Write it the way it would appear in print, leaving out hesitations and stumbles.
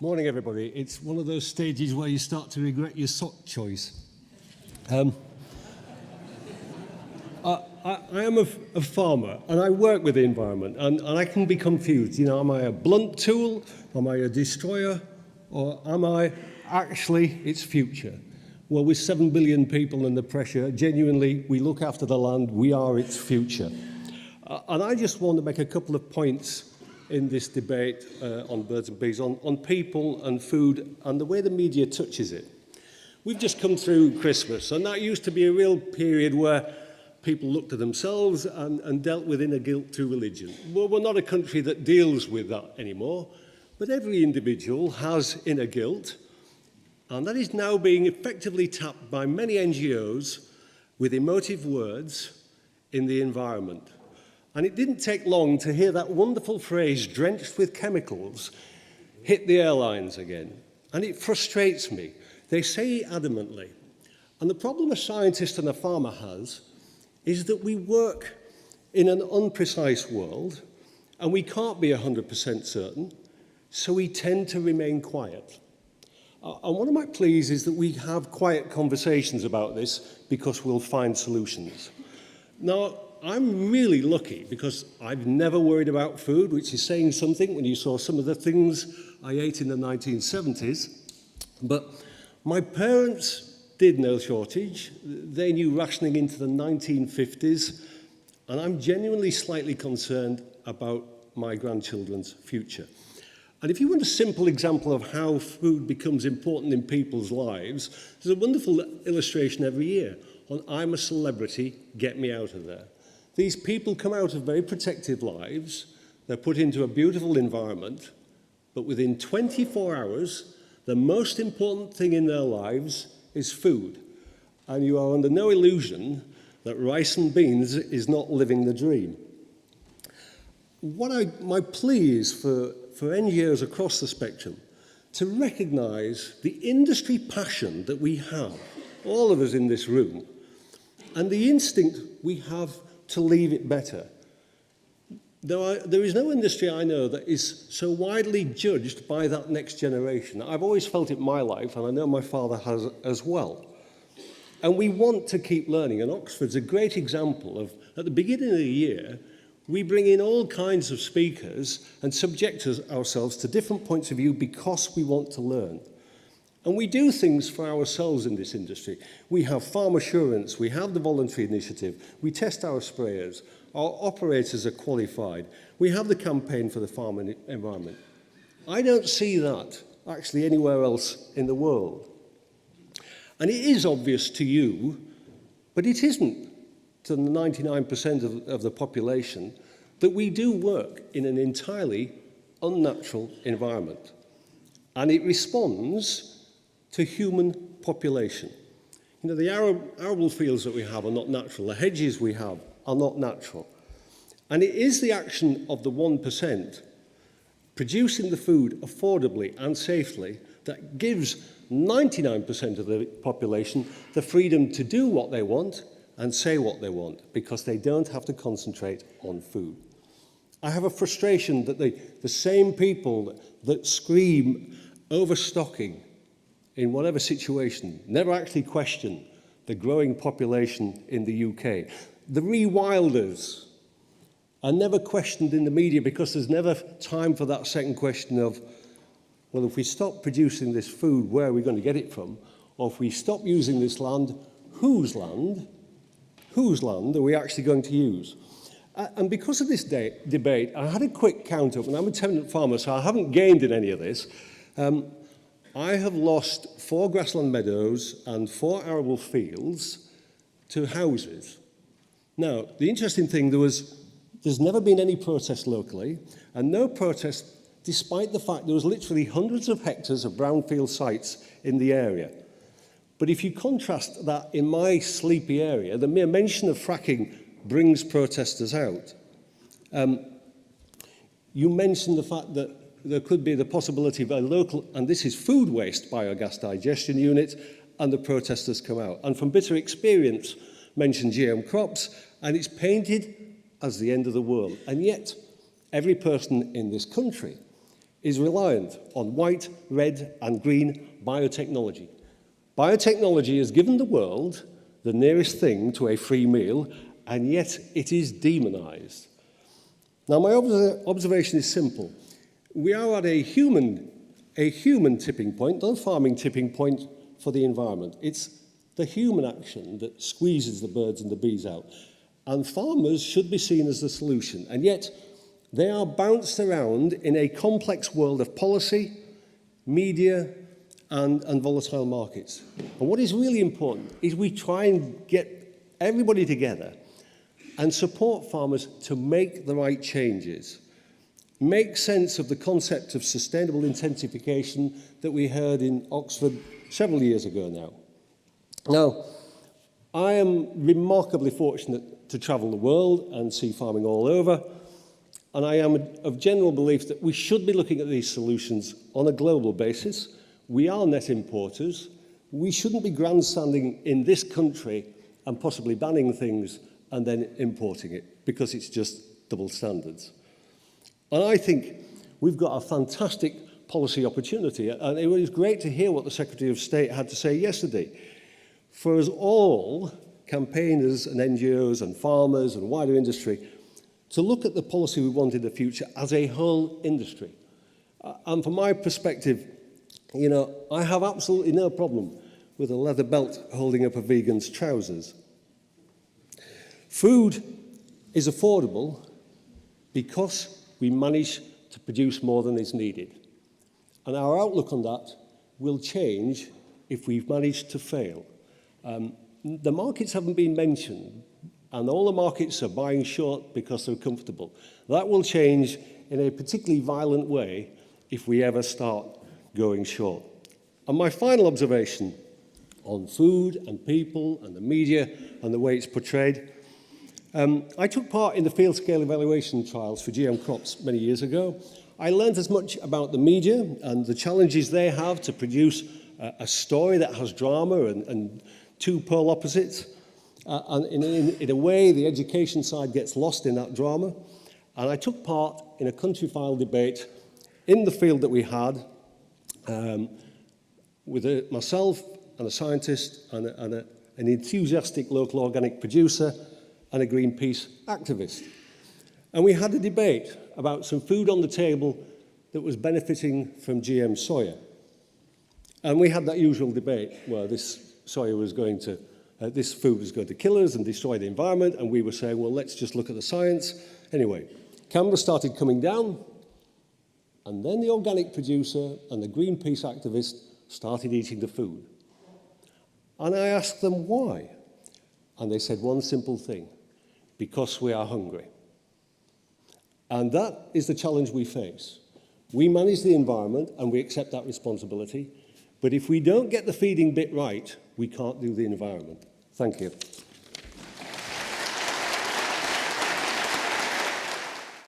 Morning, everybody. It's one of those stages where you start to regret your sock choice. I am a farmer, and I work with the environment, and I can be confused. You know, am I a blunt tool? Am I a destroyer? Or am I actually its future? Well, with 7 billion people and the pressure, genuinely, we look after the land, we are its future. And I just want to make a couple of points in this debate on birds and bees, on people and food and the way the media touches it. We've just come through Christmas, and that used to be a real period where people looked at themselves and dealt with inner guilt through religion. Well, we're not a country that deals with that anymore, but every individual has inner guilt, and that is now being effectively tapped by many NGOs with emotive words in the environment. And it didn't take long to hear that wonderful phrase, drenched with chemicals, hit the airlines again. And it frustrates me. They say adamantly. And the problem a scientist and a farmer has is that we work in an unprecise world and we can't be 100% certain, so we tend to remain quiet. And one of my pleas is that we have quiet conversations about this because we'll find solutions. Now, I'm really lucky because I've never worried about food, which is saying something when you saw some of the things I ate in the 1970s. But my parents did know shortage. They knew rationing into the 1950s. And I'm genuinely slightly concerned about my grandchildren's future. And if you want a simple example of how food becomes important in people's lives, there's a wonderful illustration every year on I'm a Celebrity, Get Me Out of There. These people come out of very protective lives, they're put into a beautiful environment, but within 24 hours, the most important thing in their lives is food. And you are under no illusion that rice and beans is not living the dream. My plea is for NGOs across the spectrum to recognise the industry passion that we have, all of us in this room, and the instinct we have to leave it better. There is no industry I know that is so widely judged by that next generation. I've always felt it in my life, and I know my father has as well. And we want to keep learning, and Oxford's a great example of, at the beginning of the year, we bring in all kinds of speakers and subject ourselves to different points of view because we want to learn. And we do things for ourselves in this industry. We have farm assurance, we have the voluntary initiative, we test our sprayers, our operators are qualified, we have the campaign for the farm environment. I don't see that actually anywhere else in the world. And it is obvious to you, but it isn't to the 99% of the population, that we do work in an entirely unnatural environment. And it responds to human population. You know, the arable fields that we have are not natural. The hedges we have are not natural. And it is the action of the 1% producing the food affordably and safely that gives 99% of the population the freedom to do what they want and say what they want, because they don't have to concentrate on food. I have a frustration that the same people that scream overstocking in whatever situation, never actually question the growing population in the UK. The rewilders are never questioned in the media because there's never time for that second question of, well, if we stop producing this food, where are we going to get it from? Or if we stop using this land, whose land are we actually going to use? And because of this debate, I had a quick count up, and I'm a tenant farmer, so I haven't gained in any of this. I have lost 4 grassland meadows and 4 arable fields to houses. Now, the interesting thing, there's never been any protest locally, and no protest despite the fact there was literally hundreds of hectares of brownfield sites in the area. But if you contrast that in my sleepy area, the mere mention of fracking brings protesters out. You mentioned the fact that there could be the possibility of a local, and this is food waste, biogas digestion unit, and the protesters come out. And from bitter experience, mentioned GM crops, and it's painted as the end of the world. And yet, every person in this country is reliant on white, red, and green biotechnology. Biotechnology has given the world the nearest thing to a free meal, and yet it is demonized. Now, my observation is simple. We are at a human tipping point, not a farming tipping point for the environment. It's the human action that squeezes the birds and the bees out. And farmers should be seen as the solution. And yet, they are bounced around in a complex world of policy, media, and volatile markets. And what is really important is we try and get everybody together and support farmers to make the right changes. Make sense of the concept of sustainable intensification that we heard in Oxford several years ago now. Now, I am remarkably fortunate to travel the world and see farming all over, and I am of general belief that we should be looking at these solutions on a global basis. We are net importers. We shouldn't be grandstanding in this country and possibly banning things and then importing it, because it's just double standards. And I think we've got a fantastic policy opportunity, and it was great to hear what the Secretary of State had to say yesterday. For us all, campaigners and NGOs and farmers and wider industry, to look at the policy we want in the future as a whole industry. And from my perspective, you know, I have absolutely no problem with a leather belt holding up a vegan's trousers. Food is affordable because we manage to produce more than is needed. And our outlook on that will change if we've managed to fail. The markets haven't been mentioned, and all the markets are buying short because they're comfortable. That will change in a particularly violent way if we ever start going short. And my final observation on food and people and the media and the way it's portrayed, I took part in the field scale evaluation trials for GM crops many years ago. I learned as much about the media and the challenges they have to produce a story that has drama and two polar opposites. And in a way, the education side gets lost in that drama. And I took part in a country file debate in the field that we had with myself and a scientist and an enthusiastic local organic producer and a Greenpeace activist. And we had a debate about some food on the table that was benefiting from GM soya. And we had that usual debate where this soya was going to, this food was going to kill us and destroy the environment, and we were saying, well, let's just look at the science. Anyway, camera started coming down, and then the organic producer and the Greenpeace activist started eating the food. And I asked them why. And they said one simple thing: because we are hungry. And that is the challenge we face. We manage the environment and we accept that responsibility. But if we don't get the feeding bit right, we can't do the environment. Thank you.